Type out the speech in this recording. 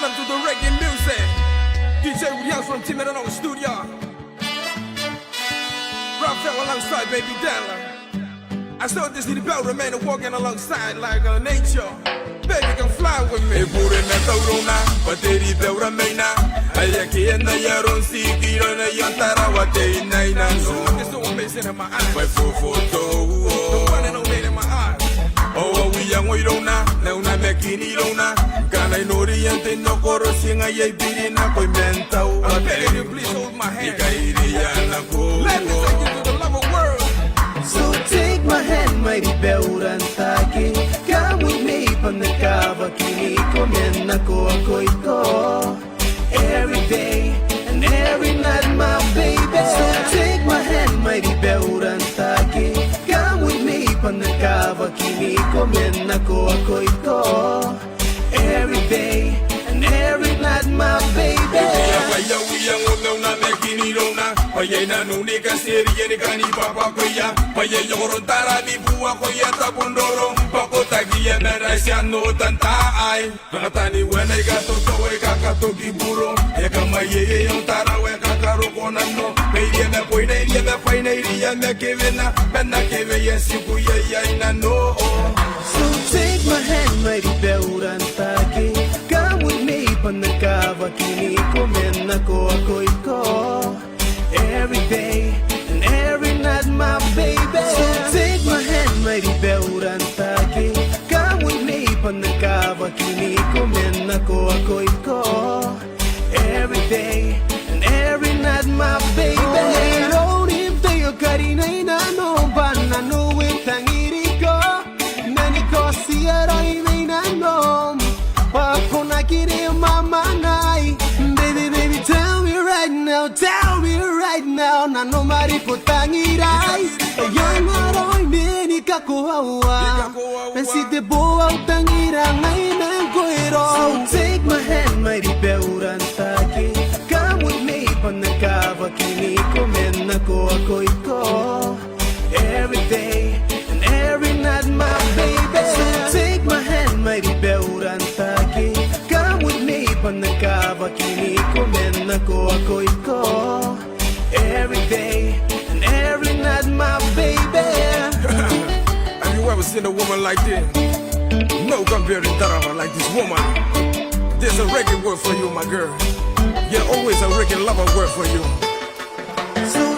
listening to the reggae music. DJ Williams from Tim and Studio. Rafael alongside Babytellar. I saw this little bell remain walking alongside like nature. Baby can fly with me. Pure metaurona, bateri bell remain. Ayaki and the Yaron Siki on a Yantara, what they nine and so. It's so amazing in my eyes. My full photo, the one and only in my eyes. Oh, we young, we don't know. Now, I'm making it on. Can I know the end? No chorus, I ain't beating up with mental. I'm begging you, please hold my hand. Let me take you to the love of world. So take my hand, mighty Ribaura and Taake. Come with me, Tonganibeia, Kiniko, Menako, Koiko. Every day and every night, my baby. So take my hand, mighty Ribaura and Taake. Come with me, Tonganibeia, Kiniko, Menako, Koiko. Every day and every night, my baby. Payena nunika serie ni kani papa koya paye yorotara mi bua koya tapondoro pako tagia merasia no tanta ai ratani wena gato to e kakato kiburo e kama ye yontara we kakaro konano media me poine ye me faine ye me kevena benna keve yesiku ye ina no. So take my hand, mighty Ribaura and Taake. Come with me, Tonganibeia, Kiniko, Menako, Koiko. Every day and every night, my baby. So take my hand, mighty Ribaura and Taake. Come with me, Tonganibeia, Kiniko, Menako, Koiko. Every day and every night, my baby. Oh, if they are cutting, I know, but I know it. Baby, tell me right now, na no mari potangirai. Yang aroy meni kakuawa. And si te boa utangira ngai nangoiro. So take my hand, mighty Ribaura and Taake. Come with me, Tonganibeia, Kiniko, Menako, Koiko. Every day and every night, my baby. So take my hand, mighty Ribaura and Taake. Come with me, Tonganibeia, Kiniko, Menako, Koiko. Every day and every night, my baby. Have you ever seen a woman like this? No comparing Tateraka like this woman. There's a reggae word for you, my girl. Yeah, always a reggae lover word for you. So